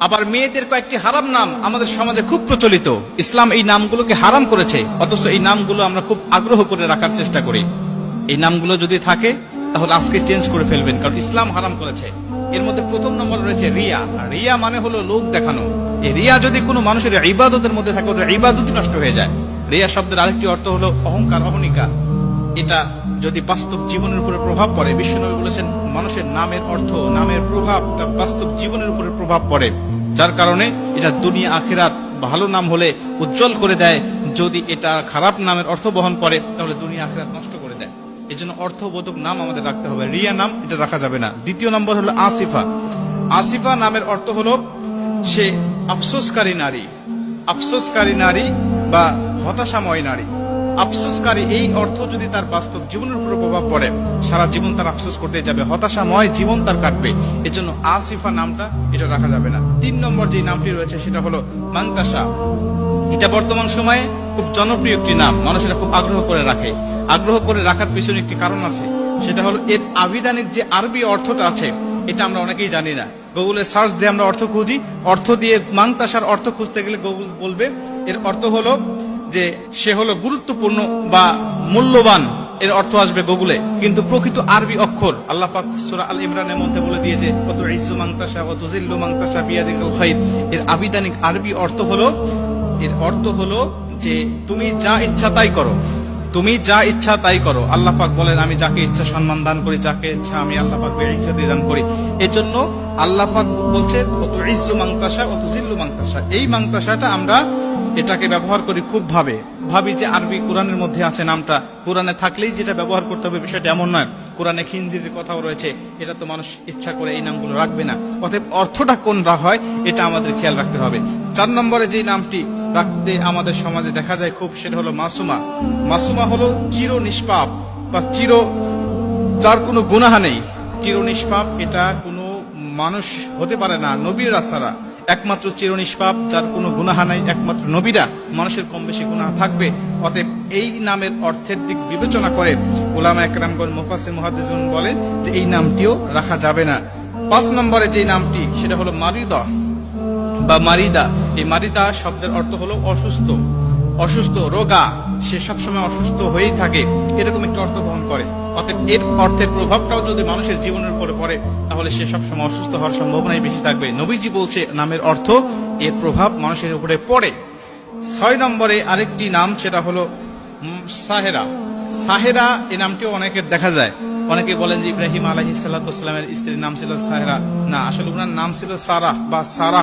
আবার মেয়েদের কয়েকটি হারাম নাম আমাদের সমাজে খুব প্রচলিত। ইসলাম এই নামগুলোকে হারাম করেছে, অথচ এই নামগুলো আমরা খুব আগ্রহ করে রাখার চেষ্টা করি। এই নামগুলো যদি থাকে তাহলে আজকে চেঞ্জ করে ফেলবেন, কারণ ইসলাম হারাম করেছে। এর মধ্যে প্রথম নম্বর রয়েছে রিয়া। রিয়া মানে হলো লোক দেখানো। এই রিয়া যদি কোনো মানুষের ইবাদতের মধ্যে থাকে, ওটা ইবাদতই নষ্ট হয়ে যায়। রিয়া শব্দের আরেকটি অর্থ হলো অহংকার, অহনিকা। এটা যদি বাস্তব জীবনের উপরে প্রভাব পড়ে, বিশ্বনবী বলেছেন মানুষের নামের অর্থ, নামের প্রভাব তার বাস্তব জীবনের উপরে প্রভাব পড়ে, যার কারণে এটা দুনিয়া আখিরাত ভালো নাম হলে উজ্জ্বল করে দেয়, যদি এটা খারাপ নামের অর্থ বহন করে তাহলে দুনিয়া আখিরাত নষ্ট করে দেয়। এই জন্য অর্থবোধক নাম আমাদের রাখতে হবে। রিয়া নাম এটা রাখা যাবে না। দ্বিতীয় নম্বর হলো আসিফা। আসিফা নামের অর্থ হলো সে আফসোসকারী নারী। আফসোসকারী নারী বা হতাশাময় নারী। আফসোসকারী এই অর্থ যদি তার বাস্তব জীবনের উপর প্রভাব পড়ে, সারা জীবন তার আফসোস করতে যাবে, হতাশাময় জীবন তার কাটবে। এজন্য আসিফা নামটা এটা রাখা যাবে না। 3 নম্বর যে নামটি রয়েছে সেটা হলো মান্তাসা। এটা বর্তমান সময়ে খুব জনপ্রিয় একটি নাম, মানুষেরা খুব আগ্রহ করে রাখে। আগ্রহ করে রাখার পিছনে একটি কারণ আছে, সেটা হলো এর আবিধানিক যে আরবি অর্থটা আছে এটা আমরা অনেকেই জানি না। গুগলে সার্চ দিয়ে আমরা অর্থ খুঁজি, অর্থ দিয়ে মান্তাসার অর্থ খুঁজতে গেলে গুগল বলবে এর অর্থ হলো যে সে হলো গুরুত্বপূর্ণ বা মূল্যবান, এর অর্থ আসবে গুগলে। কিন্তু প্রকৃত আরবি অক্ষর আল্লাহ পাক সূরা আল ইমরানের মধ্যে বলে দিয়েছে কত ইজ্জু মান্তাসা ওয়া তুযিল্লু মান্তাসা বিয়াদিকাল খায়র। এর আবিধানিক আরবি অর্থ হলো, এর অর্থ হলো যে তুমি যা ইচ্ছা তাই করো, তুমি যা ইচ্ছা তাই করো। আল্লাহ পাক বলেন আমি যাকে ইচ্ছা সম্মান দান করি, যাকে ইচ্ছা আমি আল্লাহ পাক ইচ্ছা দিয়ে দান করি। এজন্য আল্লাহ পাক বলছে কত ইজ্জু মান্তাসা ওয়া তুযিল্লু মান্তাসা। এই মান্তাসাটা আমরা এটাকে ব্যবহার করি খুব ভাবি যে আরবি কোরআনের মধ্যে আছে নামটা, কোরআনে থাকলেই যেটা ব্যবহার করতে হবে বিষয়টা এমন নয়। কোরআনে খিনজিরের কথাও রয়েছে, এটা তো মানুষ ইচ্ছা করে এই নামগুলো রাখবে না। অতএব অর্থটা কোনটা হয় এটা আমাদের খেয়াল রাখতে হবে। 4 নম্বরে যে নামটি রাখতে আমাদের সমাজে দেখা যায় খুব, সেটা হলো মাসুমা। মাসুমা হলো চির নিষ্পাপ বা যার কোনো গুনাহ নেই, চির নিষ্পাপ। এটা কোনো মানুষ হতে পারে না, নবীরা ছাড়া। একমাত্র চির নিষ্পাপ, যার কোনো গুনাহ নাই, একমাত্র নবীরা। মানুষের কম বেশি গুনাহ থাকবে। অতএব এই নামের অর্থের দিক বিবেচনা করে উলামা একরামগণ, মুফাসসির, মুহাদ্দিসুন বলেন যে এই নামটিও রাখা যাবে না। 5 নম্বরে যে নামটি সেটা হলো মারিদা বা মারিদা। এই মারিদা শব্দের অর্থ হলো অসুস্থ, অসুস্থ, রোগা। সে সবসময় অসুস্থ হয়েই থাকে, এরকম একটা অর্থ বহন করে। অতএব এর অর্থের প্রভাবটাও যদি মানুষের জীবনের উপরে পড়ে তাহলে সে সবসময় অসুস্থ হওয়ার সম্ভাবনাই বেশি থাকবে। নবীজি বলছে নামের অর্থ, এর প্রভাব মানুষের উপরে পড়ে। 6 নম্বরে আরেকটি নাম সেটা হলো সাহেরা। সাহেরা এই নামটিও অনেকের দেখা যায়। অনেকে বলেন যে ইব্রাহিম আলাইহিস সালাতু ওয়াস সালামের স্ত্রীর নাম ছিল সাহেরা। না, আসলে ওনার নাম ছিল সারাহ বা সারা।